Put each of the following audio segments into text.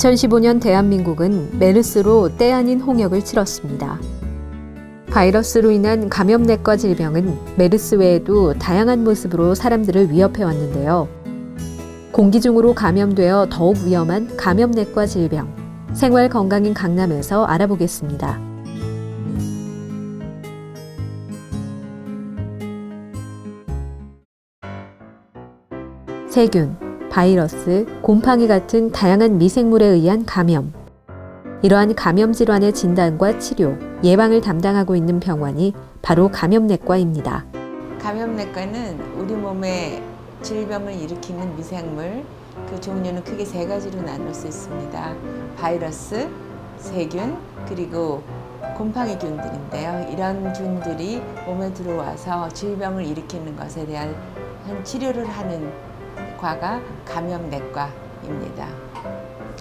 2015년 대한민국은 메르스로 때 아닌 홍역을 치렀습니다. 바이러스로 인한 감염내과 질병은 메르스 외에도 다양한 모습으로 사람들을 위협해 왔는데요. 공기 중으로 감염되어 더욱 위험한 감염내과 질병, 생활 건강인 강남에서 알아보겠습니다. 세균, 바이러스, 곰팡이 같은 다양한 미생물에 의한 감염. 이러한 감염 질환의 진단과 치료, 예방을 담당하고 있는 병원이 바로 감염내과입니다. 감염내과는 우리 몸에 질병을 일으키는 미생물, 그 종류는 크게 세 가지로 나눌 수 있습니다. 바이러스, 세균, 그리고 곰팡이균들인데요. 이런 균들이 몸에 들어와서 질병을 일으키는 것에 대한 치료를 하는 과가 감염내과입니다.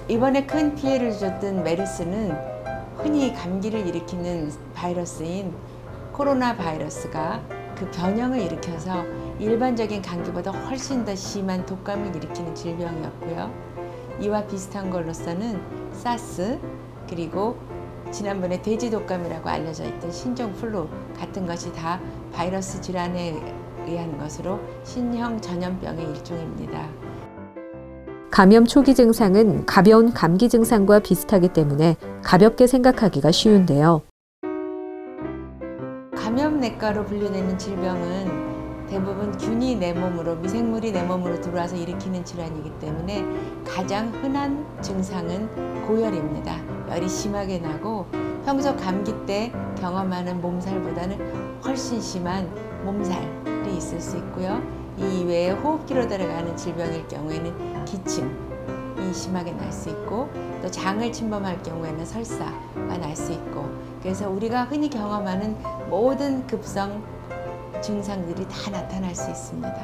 이번에 큰 피해를 줬던 메르스는 흔히 감기를 일으키는 바이러스인 코로나 바이러스가 그 변형을 일으켜서 일반적인 감기보다 훨씬 더 심한 독감을 일으키는 질병이었고요. 이와 비슷한 걸로서는 사스, 그리고 지난번에 돼지 독감이라고 알려져 있던 신종플루 같은 것이 다 바이러스 질환에 의한 것으로 신형 전염병의 일종입니다. 감염 초기 증상은 가벼운 감기 증상과 비슷하기 때문에 가볍게 생각하기가 쉬운데요. 감염내과로 분류되는 질병은 대부분 균이 내 몸으로, 미생물이 내 몸으로 들어와서 일으키는 질환이기 때문에 가장 흔한 증상은 고열입니다. 열이 심하게 나고 평소 감기 때 경험하는 몸살보다는 훨씬 심한 몸살이 있을 수 있고요. 이 외에 호흡기로 들어가는 질병일 경우에는 기침이 심하게 날 수 있고, 또 장을 침범할 경우에는 설사가 날 수 있고, 그래서 우리가 흔히 경험하는 모든 급성 증상들이 다 나타날 수 있습니다.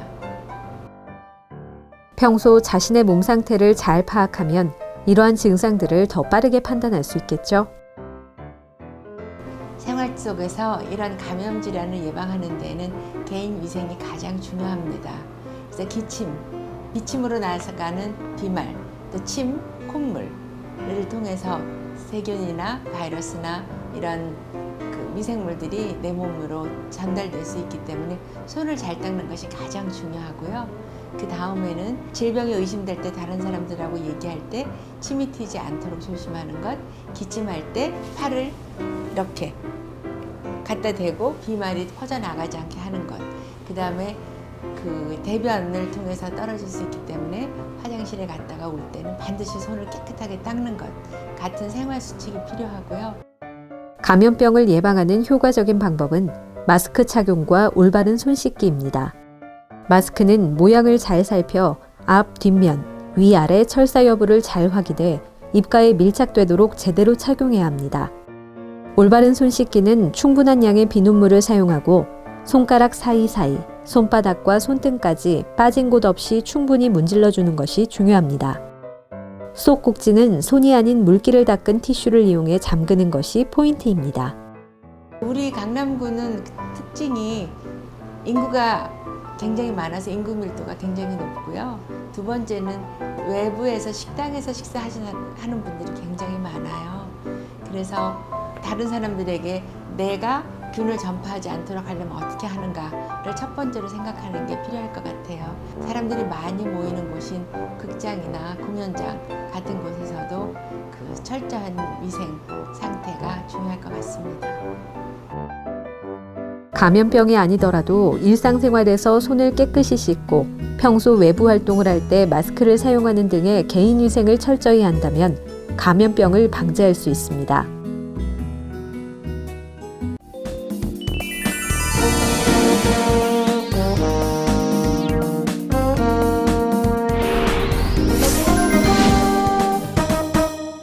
평소 자신의 몸 상태를 잘 파악하면 이러한 증상들을 더 빠르게 판단할 수 있겠죠. 생활 속에서 이런 감염 질환을 예방하는 데에는 개인 위생이 가장 중요합니다. 그래서 기침으로 나가는 비말, 또 침, 콧물을 통해서 세균이나 바이러스나 이런 미생물들이 내 몸으로 전달될 수 있기 때문에 손을 잘 닦는 것이 가장 중요하고요. 그 다음에는 질병이 의심될 때 다른 사람들하고 얘기할 때 침이 튀지 않도록 조심하는 것, 기침할 때 팔을 이렇게 갖다 대고 비말이 퍼져나가지 않게 하는 것, 그 다음에 그 대변을 통해서 떨어질 수 있기 때문에 화장실에 갔다가 올 때는 반드시 손을 깨끗하게 닦는 것 같은 생활 수칙이 필요하고요. 감염병을 예방하는 효과적인 방법은 마스크 착용과 올바른 손 씻기입니다. 마스크는 모양을 잘 살펴 앞, 뒷면, 위아래 철사 여부를 잘 확인해 입가에 밀착되도록 제대로 착용해야 합니다. 올바른 손 씻기는 충분한 양의 비눗물을 사용하고 손가락 사이사이, 손바닥과 손등까지 빠진 곳 없이 충분히 문질러주는 것이 중요합니다. 속 꼭지는 손이 아닌 물기를 닦은 티슈를 이용해 잠그는 것이 포인트입니다. 우리 강남구는 특징이 인구가 굉장히 많아서 인구 밀도가 굉장히 높고요. 두 번째는 외부에서 식당에서 식사하는 분들이 굉장히 많아요. 그래서 다른 사람들에게 내가 균을 전파하지 않도록 하려면 어떻게 하는가를 첫 번째로 생각하는 게 필요할 것 같아요. 사람들이 많이 모이는 곳인 극장이나 공연장 같은 곳에서도 그 철저한 위생 상태가 중요할 것 같습니다. 감염병이 아니더라도 일상생활에서 손을 깨끗이 씻고 평소 외부 활동을 할 때 마스크를 사용하는 등의 개인 위생을 철저히 한다면 감염병을 방지할 수 있습니다.